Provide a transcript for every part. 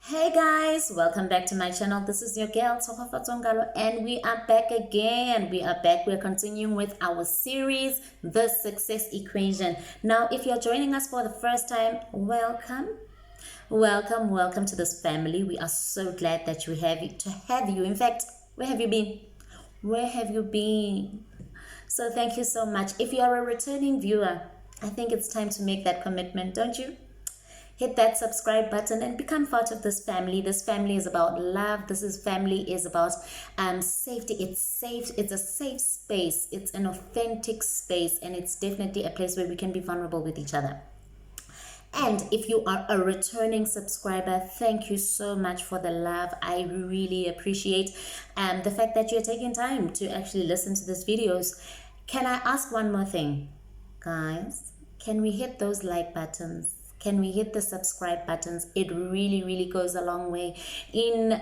Hey guys, welcome back to my channel. This is your girl Tokofa Tongalo, and we are back again. We're continuing with our series, The Success Equation. Now, if you're joining us for the first time, welcome. Welcome to this family. We are so glad that we have you. In fact, where have you been? Where have you been? So thank you so much. If you are a returning viewer, I think it's time to make that commitment, don't you? Hit that subscribe button and become part of this family. This family is about love. Family is about safety. It's safe. It's a safe space. It's an authentic space, and it's definitely a place where we can be vulnerable with each other. And if you are a returning subscriber, thank you so much for the love. I really appreciate the fact that you're taking time to actually listen to these videos. Can I ask one more thing, guys? Can we hit those like buttons? Can we hit the subscribe buttons? It really goes a long way in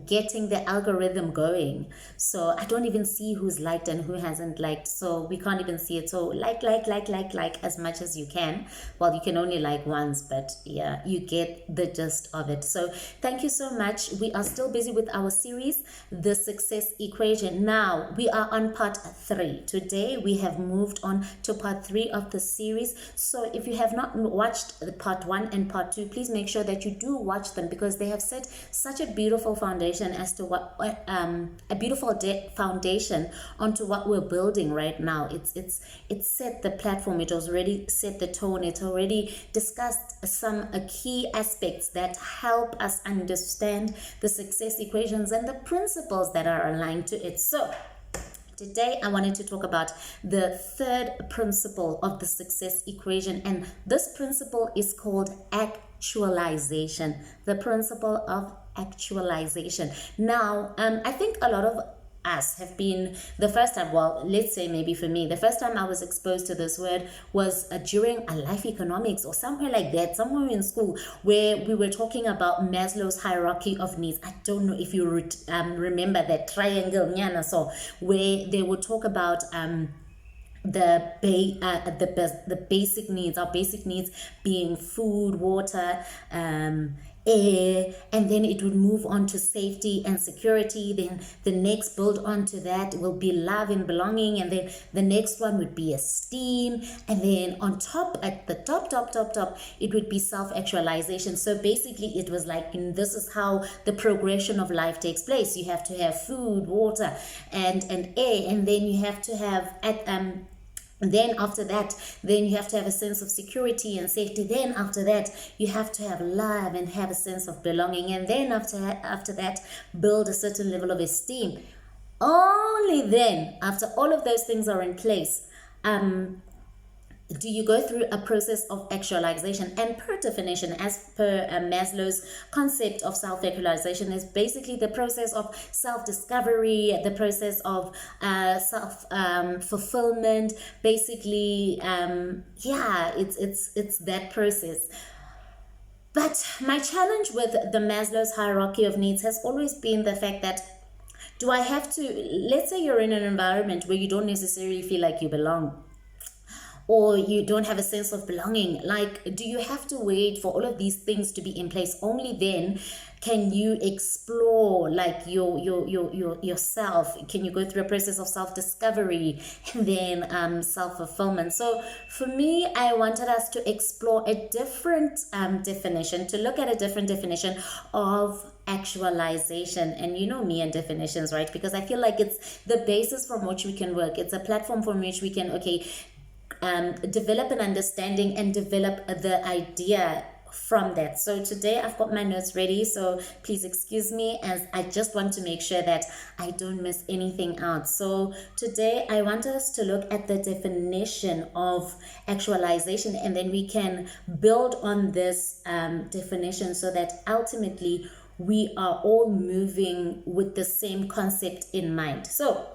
getting the algorithm going. So I don't even see who's liked and who hasn't liked, so we can't even see it. So like as much as you can. Well, you can only like once, but yeah, you get the gist of it. So thank you so much. We are still busy with our series, The Success Equation. Now we are on part 3. Today we have moved on to part 3 of the series. So if you have not watched the part 1 and part 2, please make sure that you do watch them, because they have set such a beautiful foundation as to what a beautiful foundation onto what we're building right now. It's set the platform. It has already set the tone. It's already discussed some key aspects that help us understand the success equations and the principles that are aligned to it. So today, I wanted to talk about the third principle of the success equation, and this principle is called actualization. The principle of actualization. Now, I think a lot of us have been, the first time, well, let's say maybe for me, the first time I was exposed to this word was during a life economics or somewhere like that, somewhere in school, where we were talking about Maslow's hierarchy of needs. I don't know if you remember that triangle, nyana, so where they would talk about the basic needs, our basic needs being food, water, air, and then it would move on to safety and security. Then the next build onto that will be love and belonging, and then the next one would be esteem, and then on top, at the top, it would be self-actualization. So basically it was like, this is how the progression of life takes place. You have to have food, water, and air, and then you have to have then after that, then you have to have a sense of security and safety. Then after that, you have to have love and have a sense of belonging. And then after that, build a certain level of esteem. Only then, after all of those things are in place, do you go through a process of actualization. And per definition, as per Maslow's concept of self-actualization, is basically the process of self-discovery, the process of self-fulfillment. Basically, it's that process. But my challenge with the Maslow's hierarchy of needs has always been the fact that, do I have to, let's say you're in an environment where you don't necessarily feel like you belong, or you don't have a sense of belonging, like, do you have to wait for all of these things to be in place? Only then can you explore like yourself. Can you go through a process of self-discovery and then self-fulfillment? So for me, I wanted us to explore a different definition, to look at a different definition of actualization. And you know me and definitions, right? Because I feel like it's the basis from which we can work. It's a platform from which we can develop an understanding and develop the idea from that. So today I've got my notes ready, so please excuse me, as I just want to make sure that I don't miss anything out. So today I want us to look at the definition of actualization, and then we can build on this definition so that ultimately we are all moving with the same concept in mind. So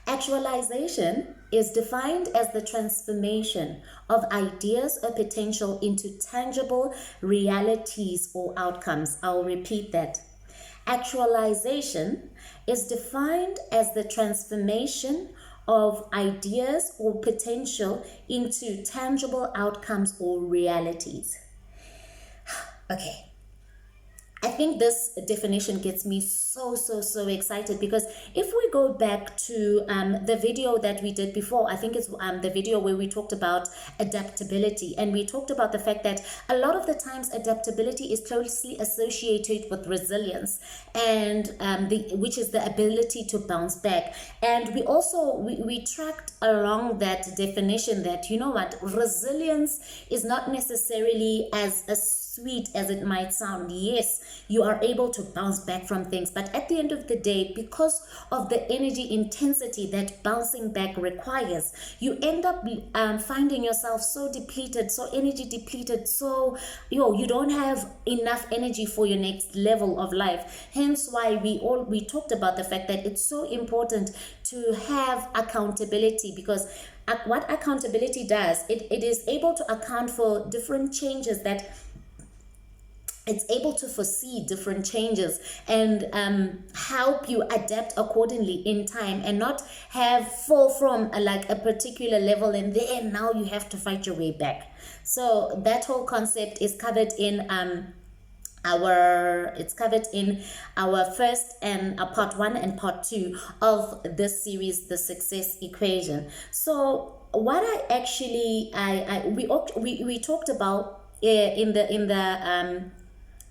actualization is defined as the transformation of ideas or potential into tangible realities or outcomes. I'll repeat that. Actualization is defined as the transformation of ideas or potential into tangible outcomes or realities. Okay. I think this definition gets me so excited, because if we go back to the video that we did before, I think it's the video where we talked about adaptability, and we talked about the fact that a lot of the times adaptability is closely associated with resilience, and which is the ability to bounce back. And we also we tracked along that definition that, you know what, resilience is not necessarily as a sweet as it might sound. Yes, you are able to bounce back from things, but at the end of the day, because of the energy intensity that bouncing back requires, you end up finding yourself so depleted, so energy depleted, so you don't have enough energy for your next level of life. Hence why we talked about the fact that it's so important to have accountability, because what accountability does, it is able to account for different changes, that it's able to foresee different changes and help you adapt accordingly in time, and not have fall from like a particular level and then now you have to fight your way back. So that whole concept is covered in our first and part 1 and part 2 of this series, the success equation. So what I actually we talked about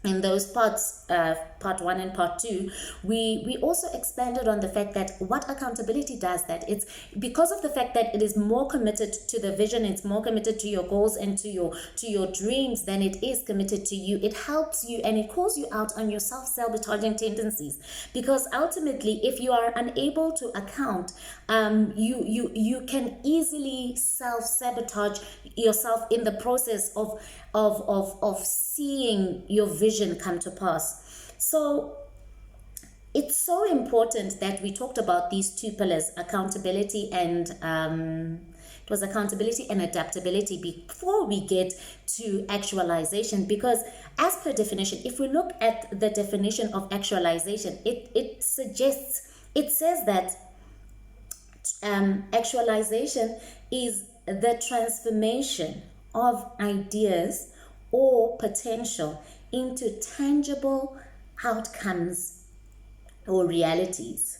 in those parts, part 1 and part 2, we also expanded on the fact that what accountability does, that it's because of the fact that it is more committed to the vision, it's more committed to your goals and to your dreams than it is committed to you. It helps you and it calls you out on your self-sabotaging tendencies, because ultimately, if you are unable to account, you can easily self-sabotage yourself in the process of seeing your vision come to pass. So it's so important that we talked about these two pillars, accountability and it was accountability and adaptability, before we get to actualization. Because as per definition, if we look at the definition of actualization, it says that actualization is the transformation of ideas or potential into tangible outcomes or realities.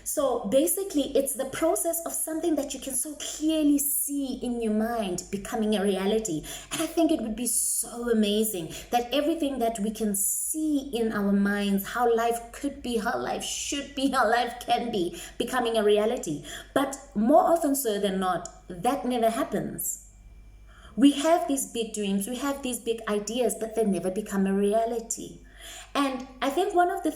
So basically, it's the process of something that you can so clearly see in your mind becoming a reality. And I think it would be so amazing that everything that we can see in our minds, how life could be, how life should be, how life can be, becoming a reality. But more often so than not, that never happens. We have these big dreams, we have these big ideas, but they never become a reality. And I think one of the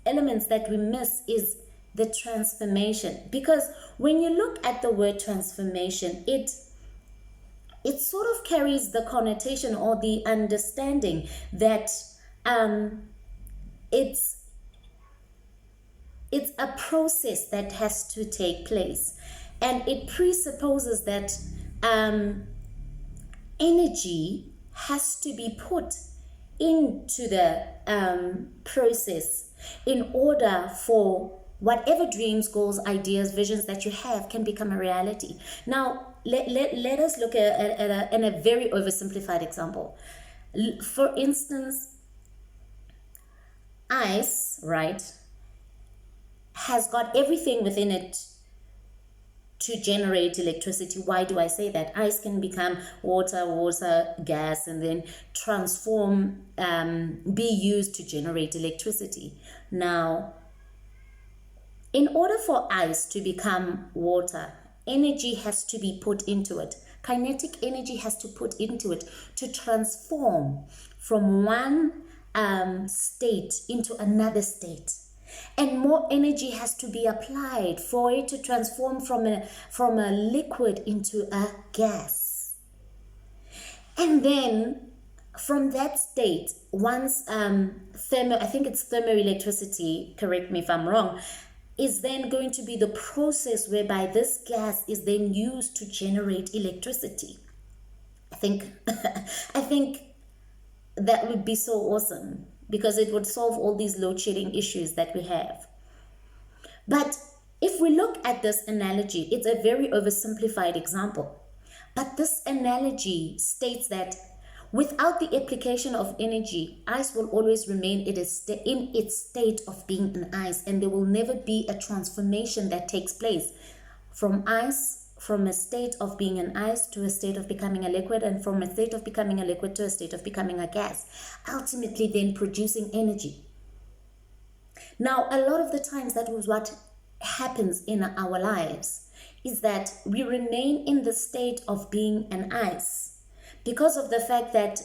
elements that we miss is the transformation. Because when you look at the word transformation, it sort of carries the connotation or the understanding that it's a process that has to take place. And it presupposes that energy has to be put into the process in order for whatever dreams, goals, ideas, visions that you have can become a reality. Now, let us look at a very oversimplified example. For instance, ice, right, has got everything within it to generate electricity. Why do I say that? Ice can become water, gas, and then transform, be used to generate electricity. Now, in order for ice to become water, energy has to be put into it. Kinetic energy has to put into it to transform from one state into another state. And more energy has to be applied for it to transform from a liquid into a gas. And then from that state, once I think it's thermoelectricity, correct me if I'm wrong, is then going to be the process whereby this gas is then used to generate electricity. I think that would be so awesome, because it would solve all these load shedding issues that we have. But if we look at this analogy, it's a very oversimplified example. But this analogy states that Without the application of energy, ice will always remain in its state of being an ice, and there will never be a transformation that takes place from a state of being an ice to a state of becoming a liquid, and from a state of becoming a liquid to a state of becoming a gas, ultimately then producing energy. Now, a lot of the times that was what happens in our lives, is that we remain in the state of being an ice because of the fact that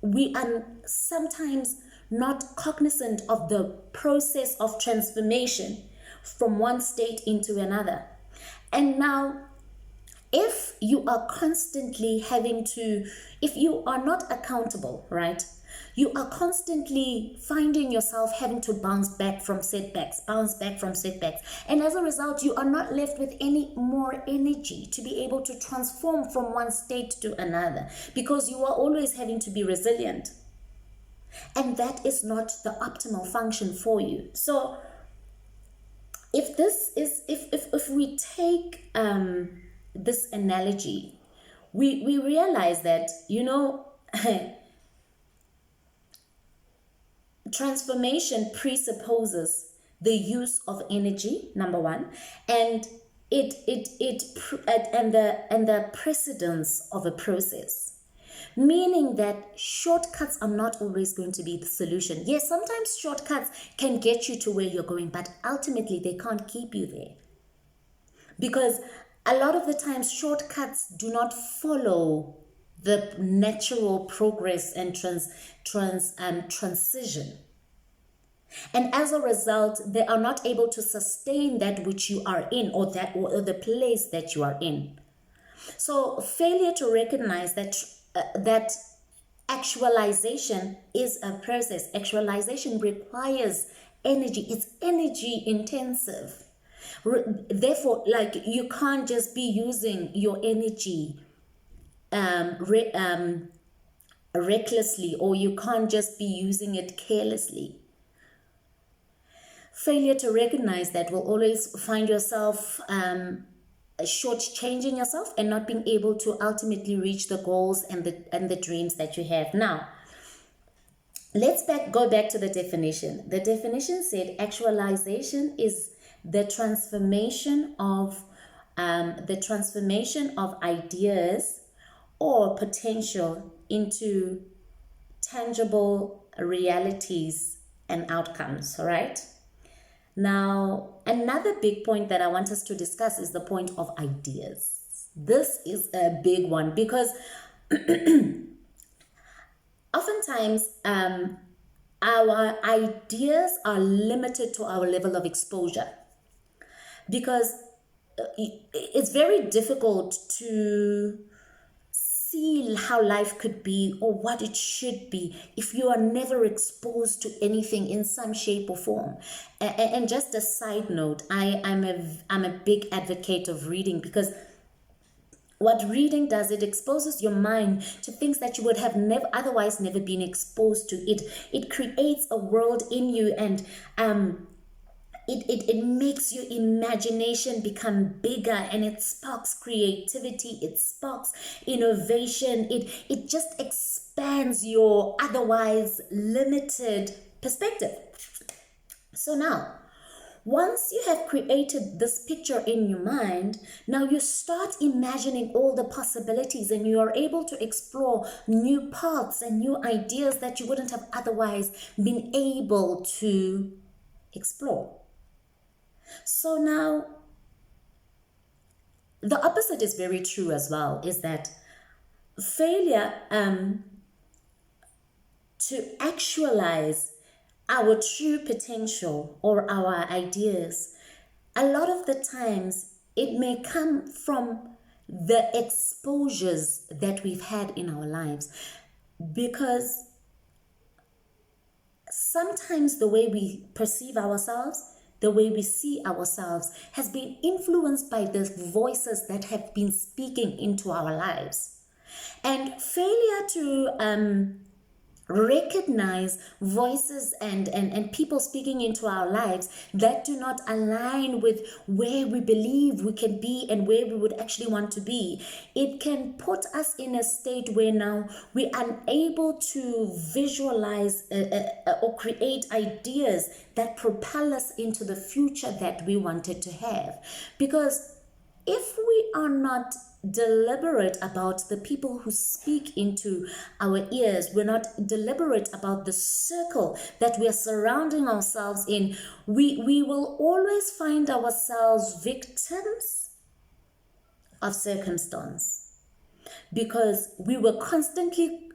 we are sometimes not cognizant of the process of transformation from one state into another. And now, if you are constantly if you are not accountable, right? You are constantly finding yourself having to bounce back from setbacks. And as a result, you are not left with any more energy to be able to transform from one state to another, because you are always having to be resilient. And that is not the optimal function for you. So if we take this analogy, we realize that, transformation presupposes the use of energy, number one, and the precedence of a process. Meaning that shortcuts are not always going to be the solution. Yes, sometimes shortcuts can get you to where you're going, but ultimately they can't keep you there. Because a lot of the times shortcuts do not follow the natural progress and transition. And as a result, they are not able to sustain that which you are in, or the place that you are in. So failure to recognize that actualization is a process. Actualization requires energy. It's energy intensive. Therefore, you can't just be using your energy recklessly, or you can't just be using it carelessly. Failure to recognize that will always find yourself shortchanging yourself and not being able to ultimately reach the goals and the dreams that you have. Now, let's go back to the definition. The definition said actualization is the transformation of ideas or potential into tangible realities and outcomes, all right? Now, another big point that I want us to discuss is the point of ideas. This is a big one because oftentimes our ideas are limited to our level of exposure, because it's very difficult to see how life could be or what it should be if you are never exposed to anything in some shape or form. And just a side note, I'm a big advocate of reading, because what reading does, it exposes your mind to things that you would have otherwise never been exposed to. It creates a world in you, and it makes your imagination become bigger, and it sparks creativity, it sparks innovation, it just expands your otherwise limited perspective. So now, once you have created this picture in your mind, now you start imagining all the possibilities, and you are able to explore new paths and new ideas that you wouldn't have otherwise been able to explore. So now, the opposite is very true as well, is that failure to actualize our true potential or our ideas, a lot of the times it may come from the exposures that we've had in our lives, because sometimes the way we perceive ourselves, the way we see ourselves, has been influenced by the voices that have been speaking into our lives. And failure to recognize voices and people speaking into our lives that do not align with where we believe we can be and where we would actually want to be, it can put us in a state where now we're unable to visualize or create ideas that propel us into the future that we wanted to have. Because if we are not deliberate about the people who speak into our ears, we're not deliberate about the circle that we are surrounding ourselves in, we will always find ourselves victims of circumstance, because we were constantly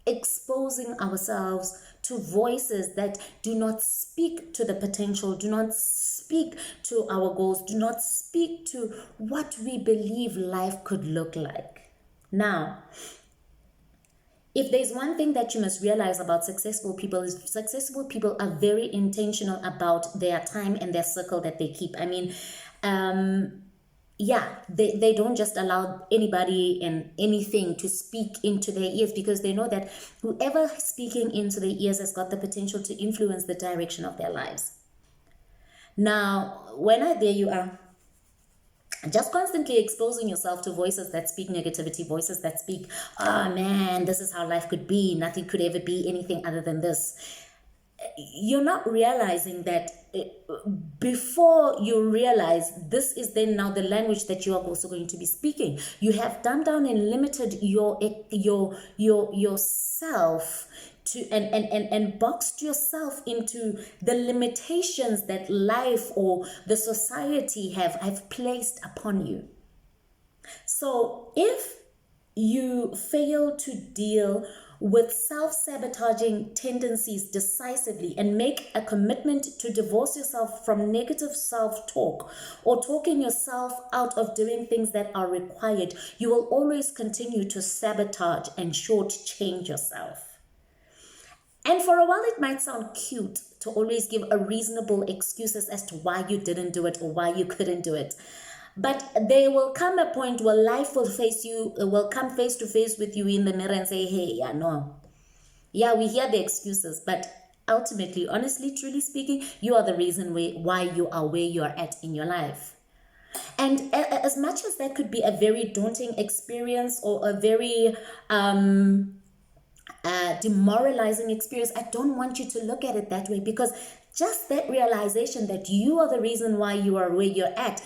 exposing ourselves to voices that do not speak to the potential, do not speak to our goals, do not speak to what we believe life could look like. Now, if there's one thing that you must realize about successful people, is successful people are very intentional about their time and their circle that they keep. I mean, they don't just allow anybody and anything to speak into their ears, because they know that whoever is speaking into their ears has got the potential to influence the direction of their lives. Now, there you are, just constantly exposing yourself to voices that speak negativity, voices that speak, oh man, this is how life could be, nothing could ever be anything other than this. You're not realizing that before you realize this is then now the language that you are also going to be speaking. You have dumbed down and limited yourself to and boxed yourself into the limitations that life or the society have placed upon you. So if you fail to deal with self-sabotaging tendencies decisively and make a commitment to divorce yourself from negative self-talk or talking yourself out of doing things that are required, you will always continue to sabotage and shortchange yourself. And for a while, it might sound cute to always give a reasonable excuses as to why you didn't do it or why you couldn't do it. But there will come a point where life will come face to face with you in the mirror and say, hey, we hear the excuses, but ultimately, honestly, truly speaking, you are the reason why you are where you are at in your life. And as much as that could be a very daunting experience or a very demoralizing experience, I don't want you to look at it that way, because just that realization that you are the reason why you are where you're at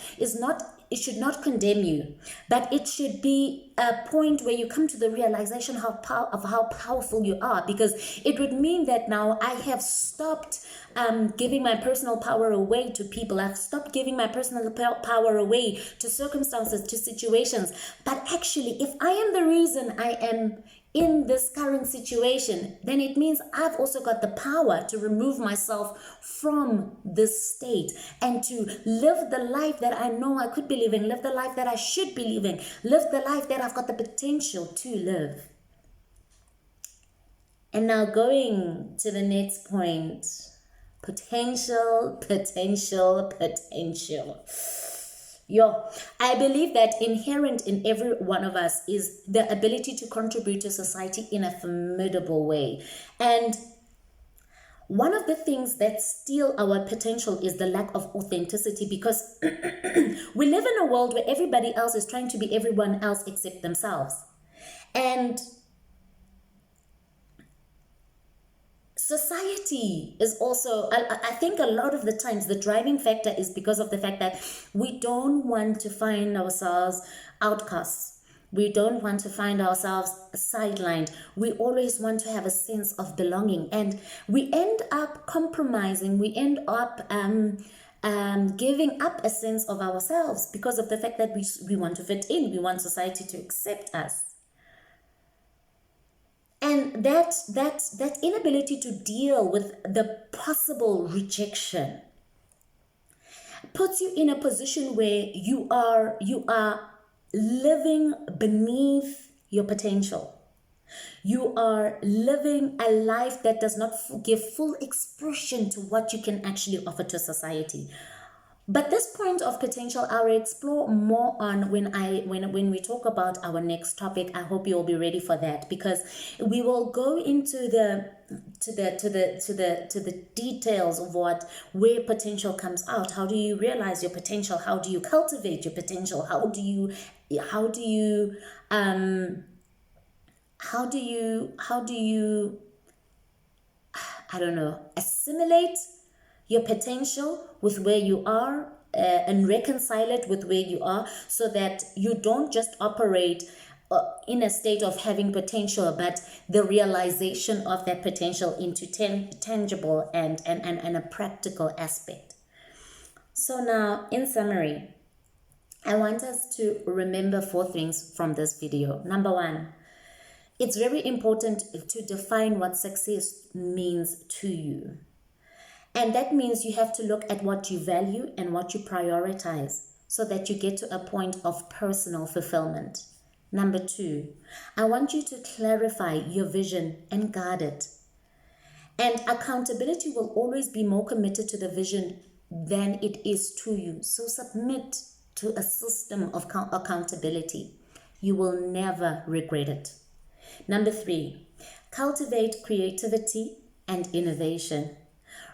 it should not condemn you, but it should be a point where you come to the realization of how powerful you are, because it would mean that now I have stopped giving my personal power away to people. I've stopped giving my personal power away to circumstances, to situations. But actually, if I am the reason I am in this current situation, then it means I've also got the power to remove myself from this state and to live the life that I know I could be living, live the life that I should be living, live the life that I've got the potential to live. And now going to the next point, potential. I believe that inherent in every one of us is the ability to contribute to society in a formidable way. And one of the things that steal our potential is the lack of authenticity, because we live in a world where everybody else is trying to be everyone else except themselves. And society is also, I think a lot of the times the driving factor is because of the fact that we don't want to find ourselves outcasts. We don't want to find ourselves sidelined. We always want to have a sense of belonging, and we end up compromising. We end up giving up a sense of ourselves because of the fact that we want to fit in. We want society to accept us. And that inability to deal with the possible rejection puts you in a position where you are living beneath your potential. You are living a life that does not give full expression to what you can actually offer to society. But this point of potential, I'll explore more on when we talk about our next topic. I hope you'll be ready for that, because we will go into the details of where potential comes out. How do you realize your potential? How do you cultivate your potential? How do you I don't know, assimilate your potential with where you are, and reconcile it with where you are, so that you don't just operate in a state of having potential, but the realization of that potential into tangible and a practical aspect. So now, in summary, I want us to remember 4 things from this video. Number 1, it's very important to define what success means to you. And that means you have to look at what you value and what you prioritize, so that you get to a point of personal fulfillment. Number 2, I want you to clarify your vision and guard it. And accountability will always be more committed to the vision than it is to you. So submit to a system of accountability. You will never regret it. Number 3, cultivate creativity and innovation.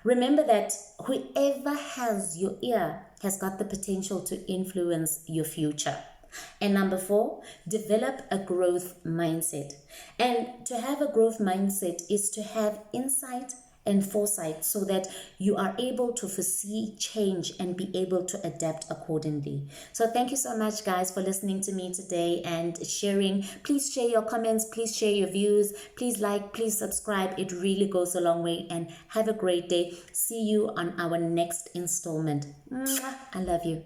Remember that whoever has your ear has got the potential to influence your future. And number 4, develop a growth mindset. And to have a growth mindset is to have insight and foresight, so that you are able to foresee change and be able to adapt accordingly. So thank you so much, guys, for listening to me today and sharing. Please share your comments, please share your views, please like, please subscribe. It really goes a long way. And have a great day. See you on our next installment. Mwah. I love you.